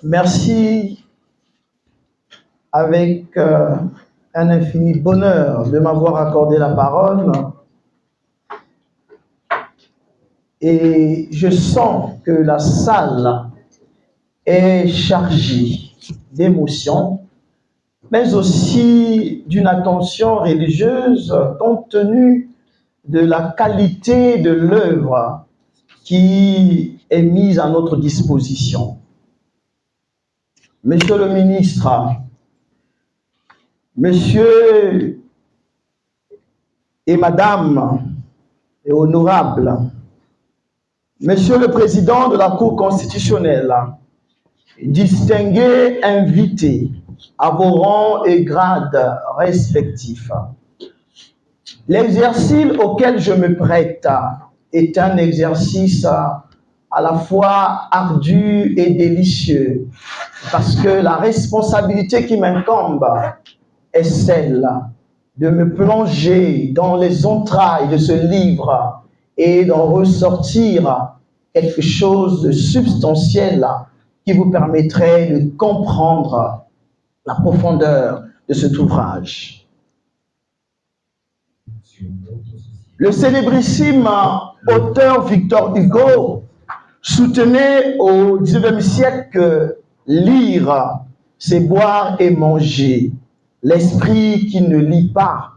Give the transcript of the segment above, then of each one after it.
Merci avec un infini bonheur de m'avoir accordé la parole. Et je sens que la salle est chargée d'émotions, mais aussi d'une attention religieuse compte tenu de la qualité de l'œuvre qui est mise à notre disposition. Monsieur le ministre, monsieur et madame et honorables, monsieur le président de la Cour constitutionnelle, distingués invités à vos rangs et grades respectifs, l'exercice auquel je me prête est un exercice à la fois ardu et délicieux, parce que la responsabilité qui m'incombe est celle de me plonger dans les entrailles de ce livre et d'en ressortir quelque chose de substantiel qui vous permettrait de comprendre la profondeur de cet ouvrage. Le célébrissime auteur Victor Hugo soutenait au XIXe siècle que lire, c'est boire et manger. L'esprit qui ne lit pas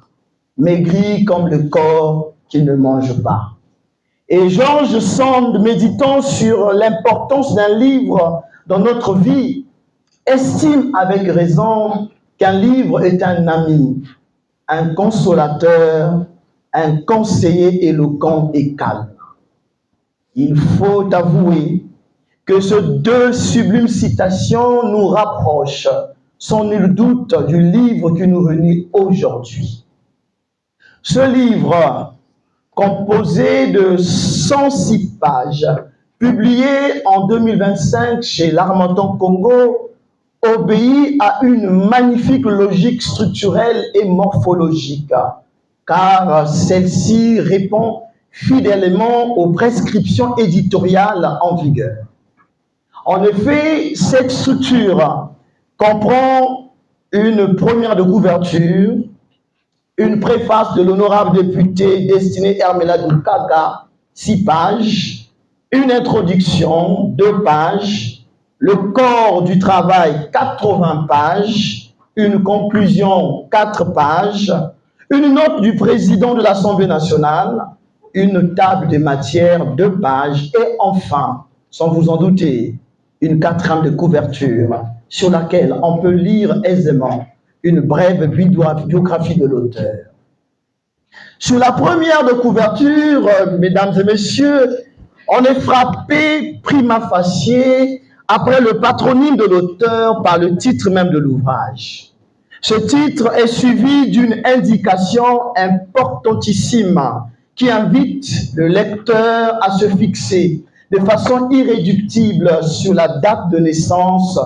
maigrit comme le corps qui ne mange pas. Et George Sand, méditant sur l'importance d'un livre dans notre vie, estime avec raison qu'un livre est un ami, un consolateur, un conseiller éloquent et calme. Il faut avouer que ces deux sublimes citations nous rapprochent sans nul doute du livre qui nous réunit aujourd'hui. Ce livre, composé de 106 pages, publié en 2025 chez l'Harmattan Congo, obéit à une magnifique logique structurelle et morphologique, car celle-ci répond fidèlement aux prescriptions éditoriales en vigueur. En effet, cette structure comprend une première de couverture, une préface de l'honorable député destiné Hermela Doukaga, 6 pages, une introduction, 2 pages, le corps du travail, 80 pages, une conclusion, 4 pages, une note du président de l'Assemblée nationale, une table de matière, 2 pages, et enfin, sans vous en douter, une 4e de couverture sur laquelle on peut lire aisément une brève biographie de l'auteur. Sur la première de couverture, mesdames et messieurs, on est frappé prima facie, après le patronyme de l'auteur, par le titre même de l'ouvrage. Ce titre est suivi d'une indication importantissime qui invite le lecteur à se fixer de façon irréductible sur la date de naissance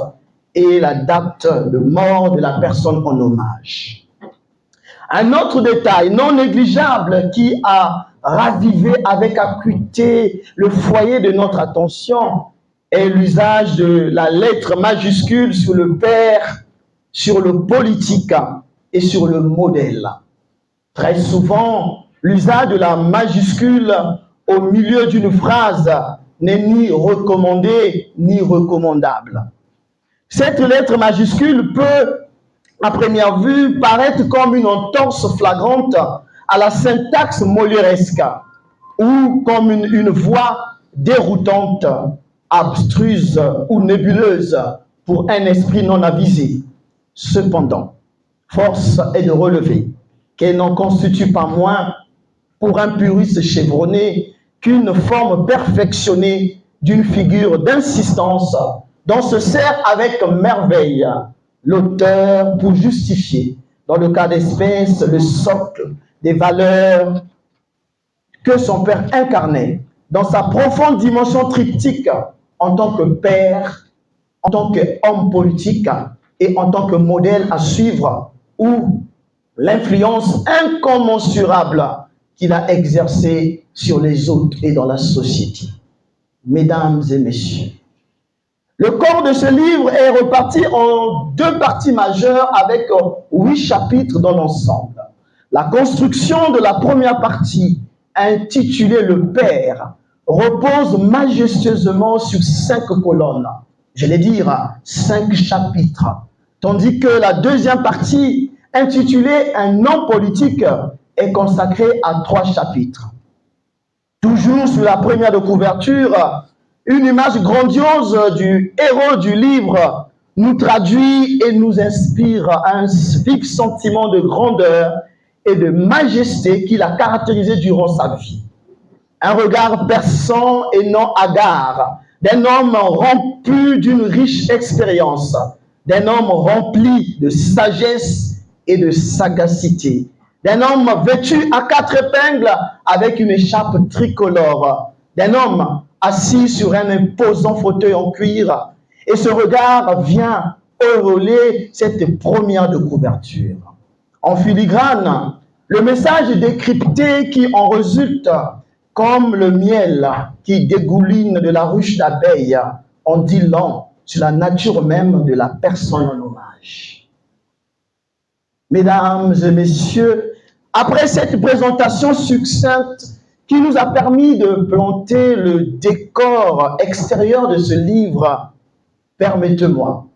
et la date de mort de la personne en hommage. Un autre détail non négligeable qui a ravivé avec acuité le foyer de notre attention est l'usage de la lettre majuscule sur le père, sur le politique et sur le modèle. Très souvent, l'usage de la majuscule au milieu d'une phrase n'est ni recommandé ni recommandable. Cette lettre majuscule peut, à première vue, paraître comme une entorse flagrante à la syntaxe molièresque ou comme une voix déroutante, abstruse ou nébuleuse pour un esprit non avisé. Cependant, force est de relever qu'elle n'en constitue pas moins, pour un puriste chevronné, qu'une forme perfectionnée d'une figure d'insistance dont se sert avec merveille l'auteur pour justifier, dans le cas d'espèce, le socle des valeurs que son père incarnait dans sa profonde dimension triptyque en tant que père, en tant qu'homme politique et en tant que modèle à suivre, ou l'influence incommensurable qu'il a exercée sur les autres et dans la société. Mesdames et messieurs, Le corps de ce livre est reparti en 2 parties majeures avec 8 chapitres dans l'ensemble. La construction de la première partie, intitulée Le Père, repose majestueusement sur 5 colonnes. Je vais dire 5 chapitres. Tandis que la deuxième partie, intitulée Un homme politique, est consacrée à 3 chapitres. Toujours sur la première de couverture, une image grandiose du héros du livre nous traduit et nous inspire un vif sentiment de grandeur et de majesté qui l'a caractérisé durant sa vie. Un regard perçant et non hagard, d'un homme rempli d'une riche expérience, d'un homme rempli de sagesse et de sagacité, d'un homme vêtu à 4 épingles avec une écharpe tricolore, d'un homme assis sur un imposant fauteuil en cuir, et ce regard vient auréoler cette première de couverture. En filigrane, le message décrypté qui en résulte, comme le miel qui dégouline de la ruche d'abeille, en dit long sur la nature même de la personne en hommage. Mesdames et messieurs, après cette présentation succincte qui nous a permis de planter le décor extérieur de ce livre, permettez-moi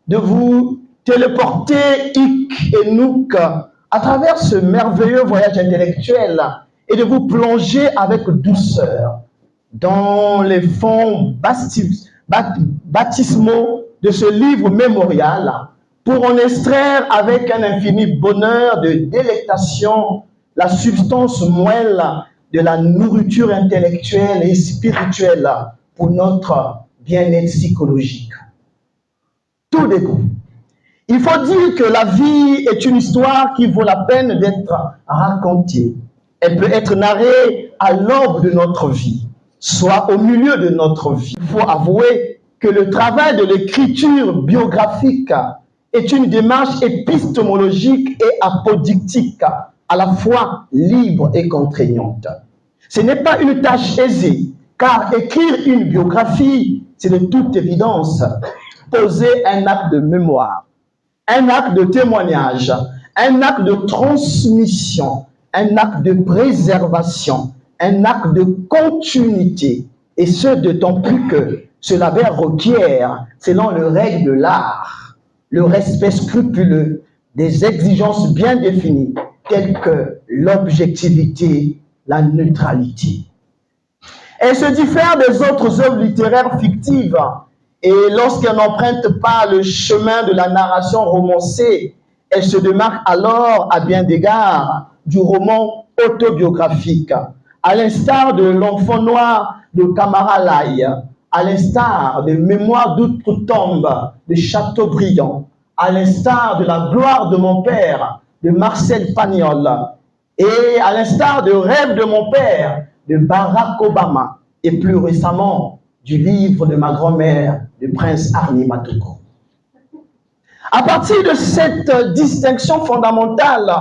de vous téléporter hic et nunc à travers ce merveilleux voyage intellectuel et de vous plonger avec douceur dans les fonds baptismaux de ce livre mémorial pour en extraire avec un infini bonheur de délectation la substance moelle de la nourriture intellectuelle et spirituelle pour notre bien-être psychologique. Tout dégoût. Il faut dire que la vie est une histoire qui vaut la peine d'être racontée. Elle peut être narrée à l'aube de notre vie, soit au milieu de notre vie. Il faut avouer que le travail de l'écriture biographique est une démarche épistémologique et apodictique, à la fois libre et contraignante. Ce n'est pas une tâche aisée, car écrire une biographie, c'est de toute évidence poser un acte de mémoire, un acte de témoignage, un acte de transmission, un acte de préservation, un acte de continuité, et ce d'autant plus que cela requiert, selon les règles de l'art, le respect scrupuleux des exigences bien définies, telles que l'objectivité, la neutralité. Elle se diffère des autres œuvres littéraires fictives, et lorsqu'elle n'emprunte pas le chemin de la narration romancée, elle se démarque alors à bien d'égards du roman autobiographique, à l'instar de L'Enfant Noir de Camara Laye, à l'instar des Mémoires d'Outre-Tombe de Chateaubriand, à l'instar de La Gloire de mon père de Marcel Pagnol, et à l'instar de Rêve de mon père de Barack Obama, et plus récemment du livre de ma grand-mère de Prince Arnie Matoko. À partir de cette distinction fondamentale,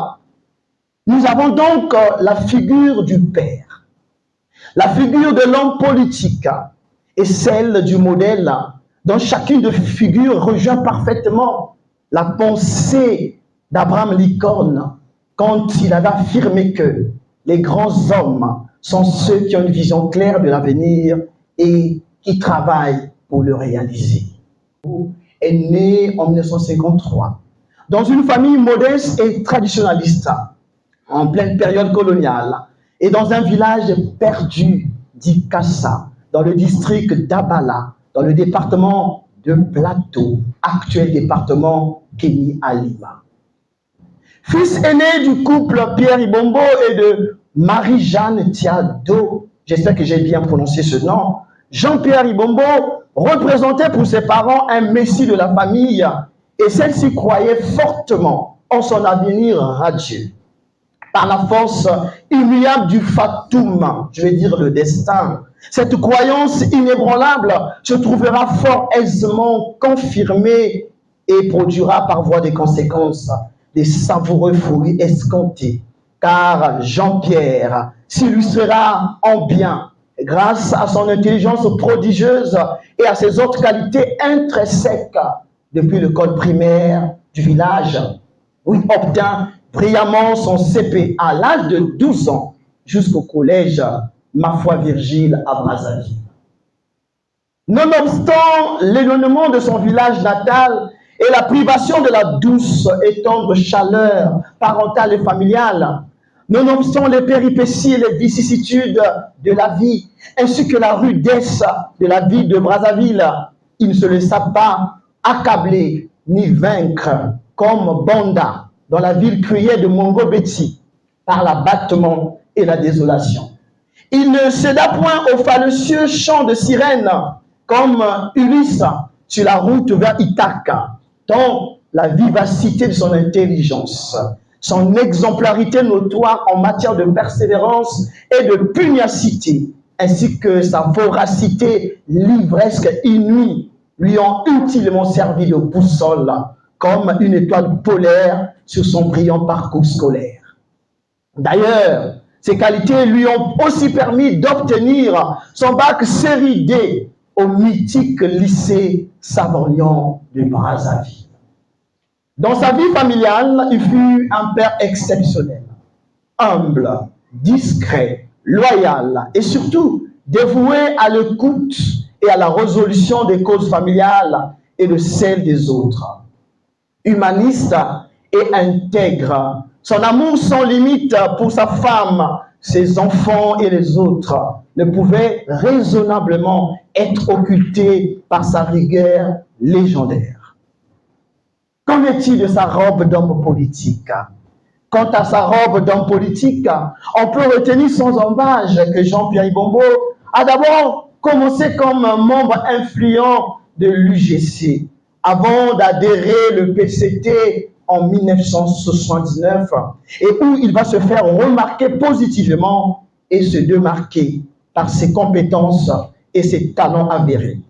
nous avons donc la figure du père, la figure de l'homme politique et celle du modèle dont chacune de figures rejoint parfaitement la pensée d'Abraham Lincoln quand il avait affirmé que les grands hommes sont ceux qui ont une vision claire de l'avenir et qui travaillent pour le réaliser. Est né en 1953 dans une famille modeste et traditionnaliste en pleine période coloniale et dans un village perdu d'Ikassa dans le district d'Abala dans le département de Plateau, actuel département Kémy-Alima. Fils aîné du couple Pierre Ibombo et de Marie-Jeanne Thiado, j'espère que j'ai bien prononcé ce nom, Jean-Pierre Ibombo représentait pour ses parents un messie de la famille et celle-ci croyait fortement en son avenir radieux. Par la force immuable du fatum, je vais dire le destin, cette croyance inébranlable se trouvera fort aisément confirmée et produira par voie des conséquences des savoureux fruits escomptés, car Jean-Pierre s'illustrera en bien grâce à son intelligence prodigieuse et à ses autres qualités intrinsèques depuis l'école primaire du village, où il obtint brillamment son CP à l'âge de 12 ans jusqu'au collège Ma foi Virgile à Brazzaville. Nonobstant l'éloignement de son village natal et la privation de la douce et tendre chaleur parentale et familiale, nonobstant les péripéties et les vicissitudes de la vie, ainsi que la rudesse de la vie de Brazzaville, il ne se laissa pas accabler ni vaincre comme Banda dans la ville criée de Mongo-Betty par l'abattement et la désolation. Il ne céda point aux fallacieux chants de sirènes comme Ulysse sur la route vers Ithaca, tant la vivacité de son intelligence, son exemplarité notoire en matière de persévérance et de pugnacité, ainsi que sa voracité livresque inouïe, lui ont utilement servi de boussole, comme une étoile polaire sur son brillant parcours scolaire. D'ailleurs, ces qualités lui ont aussi permis d'obtenir son bac série D au mythique lycée Savoyard de Brazzaville. Dans sa vie familiale, il fut un père exceptionnel, humble, discret, loyal et surtout dévoué à l'écoute et à la résolution des causes familiales et de celles des autres. Humaniste et intègre, son amour sans limite pour sa femme, ses enfants et les autres ne pouvait raisonnablement être occulté par sa rigueur légendaire. Qu'en est-il de sa robe d'homme politique? Quant à sa robe d'homme politique, on peut retenir sans embâche que Jean-Pierre Ibombo a d'abord commencé comme un membre influent de l'UGC, avant d'adhérer le PCT en 1979, et où il va se faire remarquer positivement et se démarquer par ses compétences et ses talents avérés.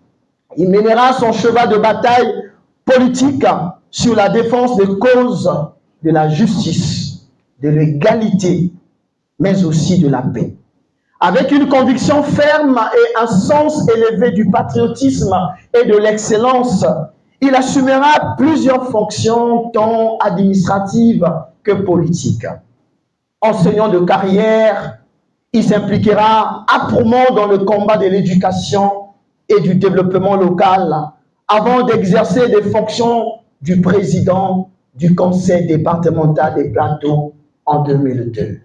Il mènera son cheval de bataille politique sur la défense des causes de la justice, de l'égalité, mais aussi de la paix. Avec une conviction ferme et un sens élevé du patriotisme et de l'excellence, il assumera plusieurs fonctions tant administratives que politiques. Enseignant de carrière, il s'impliquera âprement dans le combat de l'éducation et du développement local avant d'exercer des fonctions du président du conseil départemental des Plateaux en 2002.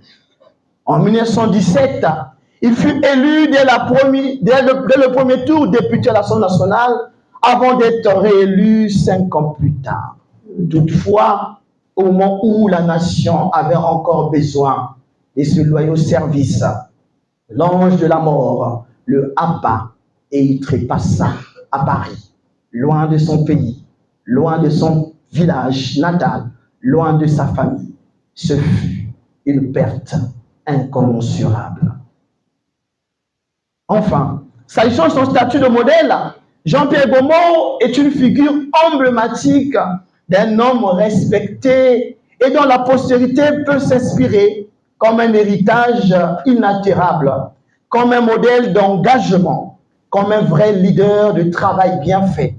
En 1917, il fut élu dès le premier tour député à l'Assemblée nationale avant d'être réélu 5 ans plus tard. Toutefois, au moment où la nation avait encore besoin de ce loyal service, l'ange de la mort le happa et il trépassa à Paris, loin de son pays, loin de son village natal, loin de sa famille. Ce fut une perte incommensurable. Enfin, s'agissant de son statut de modèle, Jean-Pierre Ibombo est une figure emblématique d'un homme respecté et dont la postérité peut s'inspirer comme un héritage inaltérable, comme un modèle d'engagement, comme un vrai leader de travail bien fait,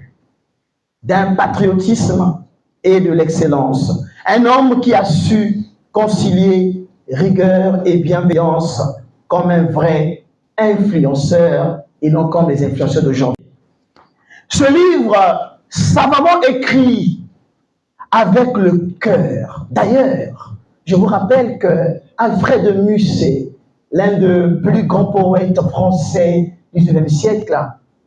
d'un patriotisme et de l'excellence. Un homme qui a su concilier rigueur et bienveillance comme un vrai influenceur et non comme les influenceurs d'aujourd'hui. Ce livre, savamment écrit avec le cœur. D'ailleurs, je vous rappelle que Alfred Musset, l'un des plus grands poètes français du XIXe siècle,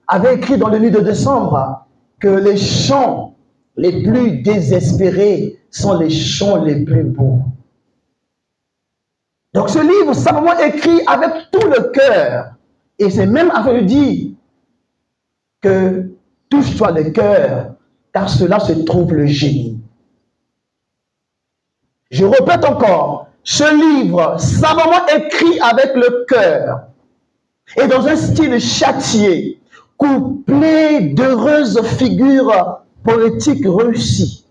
avait écrit dans le Nuit de décembre que les chants les plus désespérés sont les chants les plus beaux. Donc ce livre, savamment écrit avec tout le cœur, et c'est même afin de dire que touche-toi le cœur, car cela se trouve le génie. Je répète encore, ce livre, savamment écrit avec le cœur, et dans un style châtié, couplé d'heureuses figures poétiques réussies,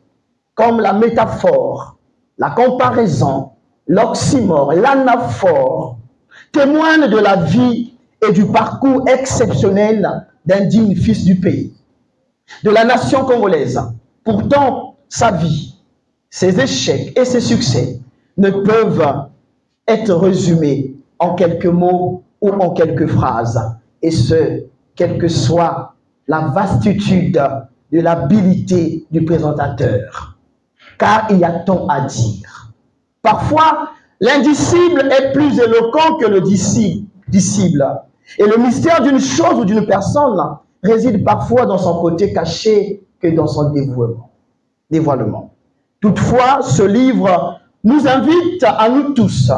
comme la métaphore, la comparaison, l'oxymore, l'anaphore, témoignent de la vie et du parcours exceptionnel d'un digne fils du pays, de la nation congolaise. Pourtant, sa vie, ses échecs et ses succès ne peuvent être résumés en quelques mots ou en quelques phrases, et ce, quelle que soit la vastitude de l'habilité du présentateur, car il y a tant à dire. Parfois, l'indicible est plus éloquent que le disciple, et le mystère d'une chose ou d'une personne réside parfois dans son côté caché que dans son dévoilement. Toutefois, ce livre nous invite à nous tous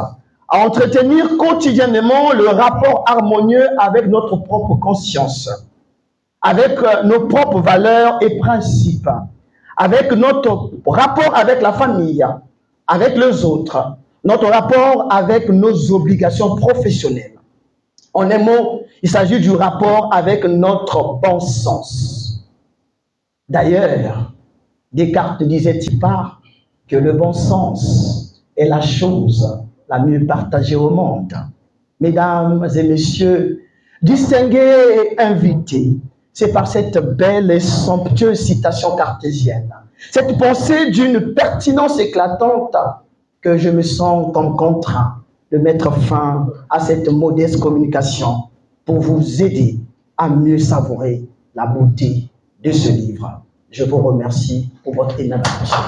à entretenir quotidiennement le rapport harmonieux avec notre propre conscience, avec nos propres valeurs et principes, avec notre rapport avec la famille, avec les autres, notre rapport avec nos obligations professionnelles. En un mot, il s'agit du rapport avec notre bon sens. D'ailleurs, Descartes ne disait-il pas que le bon sens est la chose la mieux partagée au monde? Mesdames et messieurs, distingués et invités, c'est par cette belle et somptueuse citation cartésienne, cette pensée d'une pertinence éclatante, que je me sens comme contraint de mettre fin à cette modeste communication pour vous aider à mieux savourer la beauté de ce livre. Je vous remercie pour votre énorme attention.